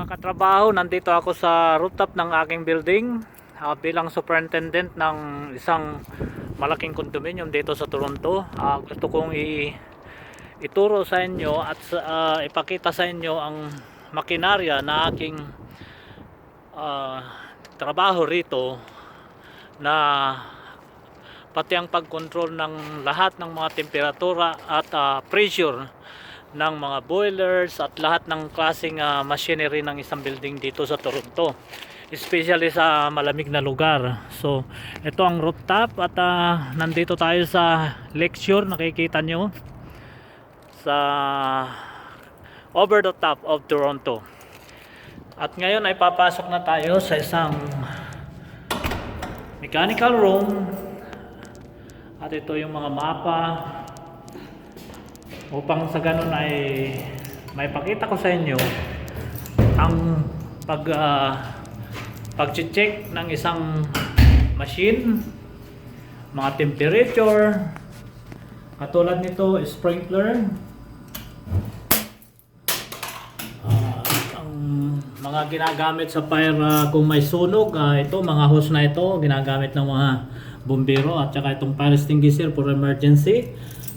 Mga katrabaho, nandito ako sa rooftop ng aking building bilang superintendent ng isang malaking condominium dito sa Toronto. Gusto kong ituro sa inyo at ipakita sa inyo ang makinarya na aking trabaho rito, na pati ang pagkontrol ng lahat ng mga temperatura at pressure ng mga boilers at lahat ng klaseng machinery ng isang building dito sa Toronto, especially sa malamig na lugar. So ito ang rooftop at nandito tayo sa Lakeshore, nakikita nyo sa over the top of Toronto. At ngayon ay papasok na tayo sa isang mechanical room, at ito yung mga mapa upang sa ganun ay may pakita ko sa inyo ang pag-check ng isang machine, mga temperature, katulad nito sprinkler, ang mga ginagamit sa fire kung may sunog, ito mga hose na ito ginagamit ng mga bumbero, at saka itong fire extinguisher for emergency,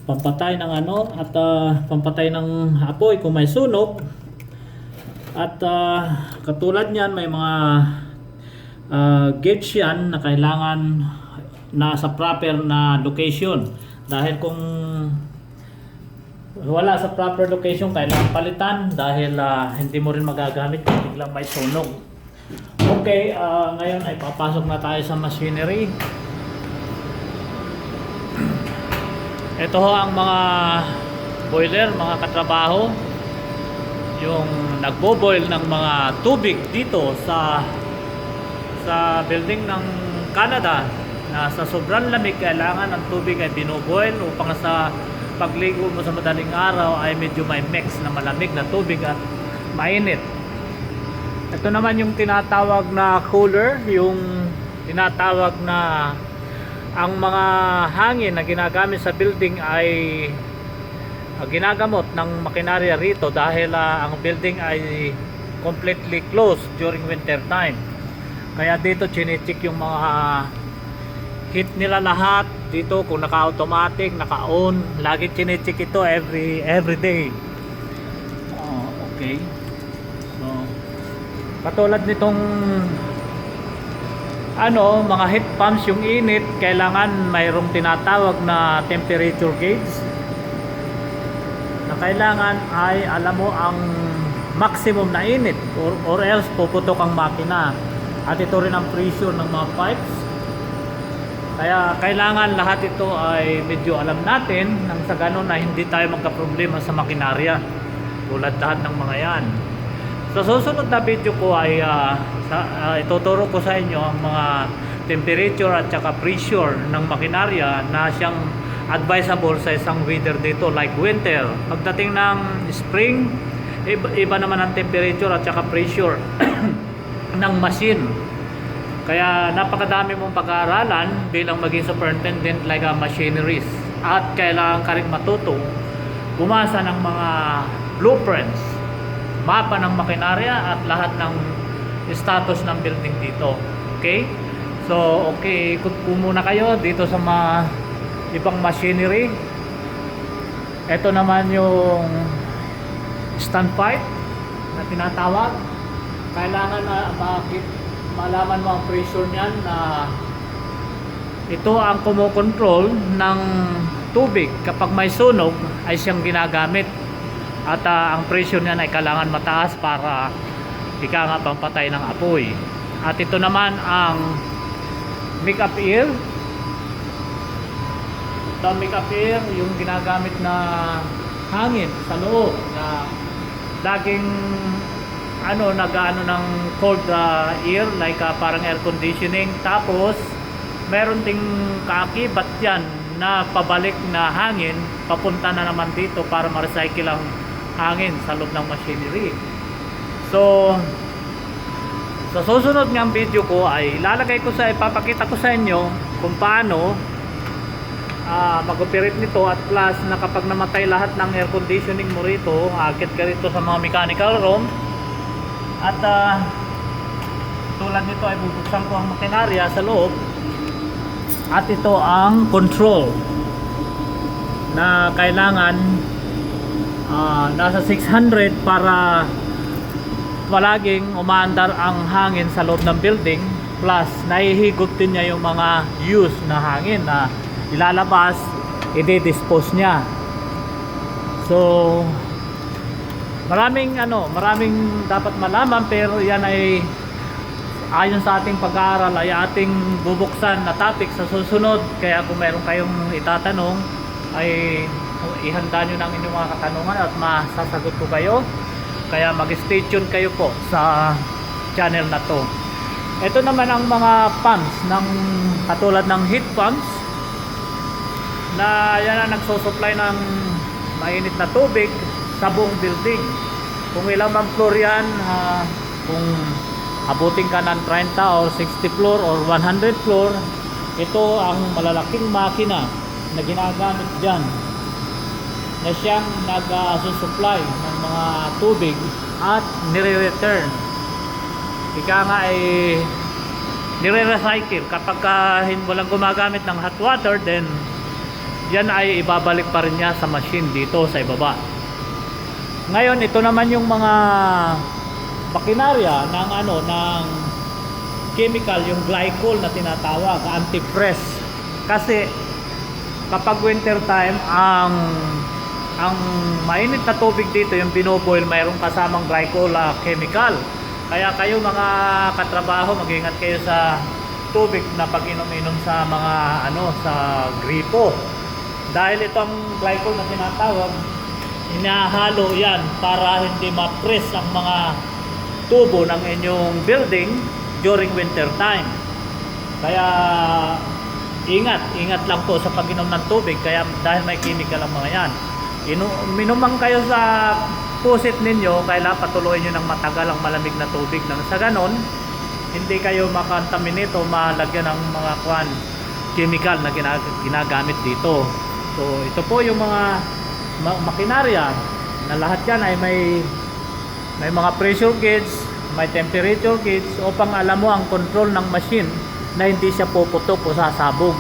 pampatay ng at pampatay ng apoy kung may sunog. At katulad niyan may mga gauge yan na kailangan nasa proper na location, dahil kung wala sa proper location kailangan palitan, dahil hindi mo rin magagamit kung biglang may sunog. Okay, ngayon ay papasok na tayo sa machinery. Ito ho ang mga boiler, mga katrabaho, yung nagbo-boil ng mga tubig dito sa building ng Canada, na sa sobrang lamig kailangan ang tubig ay binoboil upang sa pagligo mo sa madaling araw ay medyo may mix na malamig na tubig at mainit. Ito naman yung tinatawag na cooler, yung tinatawag na ang mga hangin na ginagamit sa building ay ginagamot ng makinarya rito, dahil ang building ay completely closed during winter time. Kaya dito chine-check yung mga heat nila lahat dito, kung naka-automatic, naka-on, lagi chine-check ito every day. Okay. So katulad nitong mga heat pumps, yung init, kailangan mayroong tinatawag na temperature gauge, na kailangan ay alam mo ang maximum na init, or else puputok ang makina. At ito rin ang pressure ng mga pipes, kaya kailangan lahat ito ay medyo alam natin, nang sa ganun na hindi tayo magka-problema sa makinarya tulad lahat ng mga yan. Sa susunod na video ko ay ituturo ko sa inyo ang mga temperature at saka pressure ng makinarya na siyang advisable sa isang weather dito like winter. Pagdating ng spring, iba naman ang temperature at saka pressure ng machine. Kaya napakadami mong pag-aaralan bilang maging superintendent like machineries, at kailangan ka rin matutong bumasa ng mga blueprints, mapa ng makinarya at lahat ng status ng building dito. Okay? So, okay, ikot po muna kayo dito sa mga ibang machinery. Ito naman yung standpipe na tinatawag. Kailangan na malaman mo ang pressure niyan, na ito ang kumokontrol ng tubig kapag may sunog ay siyang ginagamit. At ang pressure niyan ay kailangan mataas para ika nga pampatay ng apoy. At ito naman ang make-up air. Ito ang make-up air, yung ginagamit na hangin sa loob, na laging nag-ano ng cold air, like parang air conditioning. Tapos meron ding kaakibat yan na pabalik na hangin, papunta na naman dito para ma-recycle ang hangin sa loob ng machinery. So sa susunod ng video ko ay ipapakita ko sa inyo kung paano mag-operate nito, at plus na kapag namatay lahat ng air conditioning mo rito, akit ka rito sa mga mechanical room, At tulad nito ay bubuksan ko ang makinarya sa loob. At ito ang control na kailangan nasa 600 para palaging umaandar ang hangin sa loob ng building, plus nahihigop din niya yung mga used na hangin na ilalabas, i-dispose niya. So maraming dapat malaman, pero yan ay ayon sa ating pag-aaral ay ating bubuksan na topic sa susunod. Kaya kung meron kayong itatanong ay ihanda nyo ng inyong mga katanungan at masasagot ko kayo. Kaya mag-stay tuned kayo po sa channel na to. Ito naman ang mga pumps ng katulad ng heat pumps na yan ang nagsusupply ng mainit na tubig sa buong building. Kung ilang mang floor yan, kung abutin ka ng 30 or 60 floor or 100 floor, ito ang malalaking makina na ginagamit dyan, na siyang nag-supply ng mga tubig at nire-return. Ika nga ay nire-recycle. Kapag walang gumagamit ng hot water, then yan ay ibabalik pa rin niya sa machine dito sa ibaba. Ngayon, ito naman yung mga makinarya ng ng chemical, yung glycol na tinatawag, anti-freeze. Kasi kapag winter time, ang mainit na tubig dito, yung binoboil, mayroong kasamang glycol chemical. Kaya kayo mga katrabaho, mag-ingat kayo sa tubig na pag-inom-inom sa mga sa gripo. Dahil itong glycol na tinatawag, inahalo yan para hindi ma-press ang mga tubo ng inyong building during winter time. Kaya ingat lang po sa pag-inom ng tubig, kaya dahil may chemical ang mga yan. Minumang kayo sa pusit ninyo, kailangan patuloy nyo ng matagal ang malamig na tubig nang sa ganon hindi kayo makontaminate o malagyan ng mga chemical na ginagamit dito. So ito po yung mga makinarya na lahat yan ay may mga pressure gauge, may temperature gauge upang alam mo ang control ng machine na hindi siya puputok o sasabog.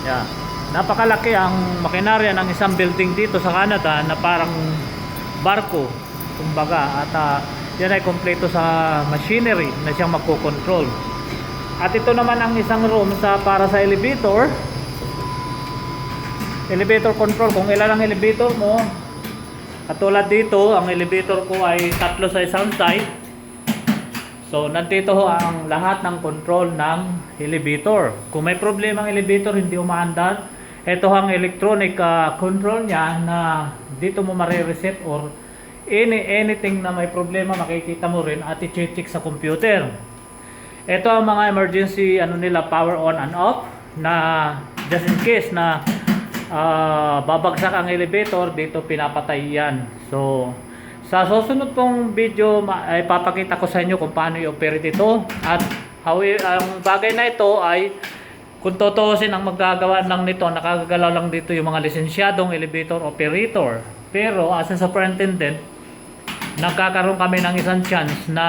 Yeah. Napakalaki ang makinarya ng isang building dito sa Canada na parang barko, kumbaga, at yan ay kompleto sa machinery na siyang magko-control. At ito naman ang isang room para sa elevator control. Kung ilan ang elevator mo, katulad dito, ang elevator ko ay 3 sa isang side. So nandito ang lahat ng control ng elevator. Kung may problema ang elevator, hindi umaandar, ito ang electronic control niya na dito mo mare-reset, or anything na may problema makikita mo rin at i-check sa computer. Ito ang mga emergency nila, power on and off, na just in case na babagsak ang elevator, dito pinapatay yan. So sa susunod pong video ay papakita ko sa inyo kung paano i-operate ito. At ang bagay na ito ay, kung tutuusin, ang magagawa lang nito, nakagalaw lang dito yung mga lisensyadong elevator operator. Pero as a superintendent, nagkakaroon kami ng isang chance na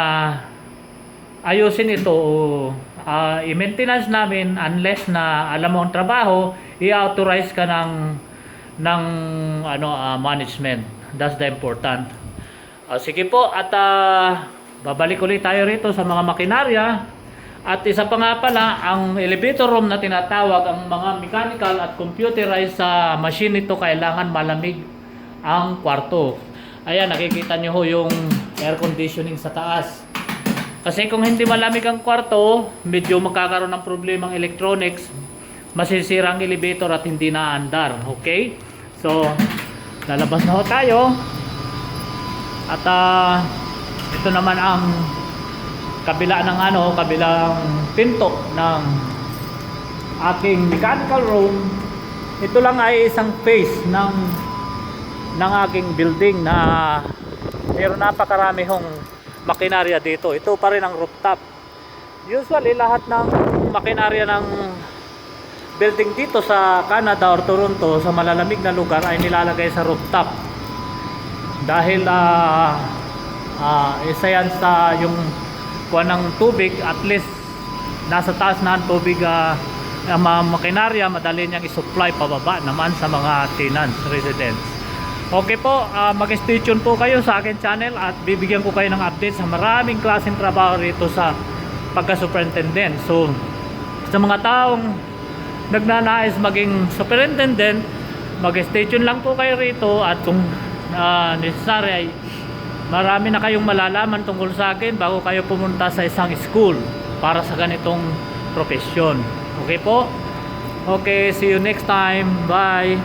ayusin ito o i-maintenance namin, unless na alam mo ang trabaho, i-authorize ka ng management. That's the important. Sige po, at babalik ulit tayo rito sa mga makinarya. At isa pa nga pala, ang elevator room na tinatawag, ang mga mechanical at computerized sa machine ito, kailangan malamig ang kwarto. Ayan, nakikita nyo ho yung air conditioning sa taas. Kasi kung hindi malamig ang kwarto, medyo magkakaroon ng problema ang electronics, masisira ang elevator at hindi naandar. Okay? So, lalabas na ho tayo. At ito naman ang kabila ng kabilang pinto ng aking mechanical room. Ito lang ay isang phase ng aking building na pero napakarami hong makinarya dito. Ito pa rin ang rooftop. Usually lahat ng makinarya ng building dito sa Canada or Toronto, sa malalamig na lugar, ay nilalagay sa rooftop. Dahil Isa yan sa yung kuha ng tubig, at least nasa taas na ang tubig, ang mga makinarya madali niyang i-supply pababa naman sa mga tenants, residents. Okay po, mag-stay tuned po kayo sa akin channel at bibigyan ko kayo ng update sa maraming klaseng trabaho rito sa pagka-superintendent. So sa mga taong nagnanais maging superintendent, mag-stay tuned lang po kayo rito, at kung necessary ay marami na kayong malalaman tungkol sa akin bago kayo pumunta sa isang school para sa ganitong profesyon. Okay po? Okay, see you next time. Bye!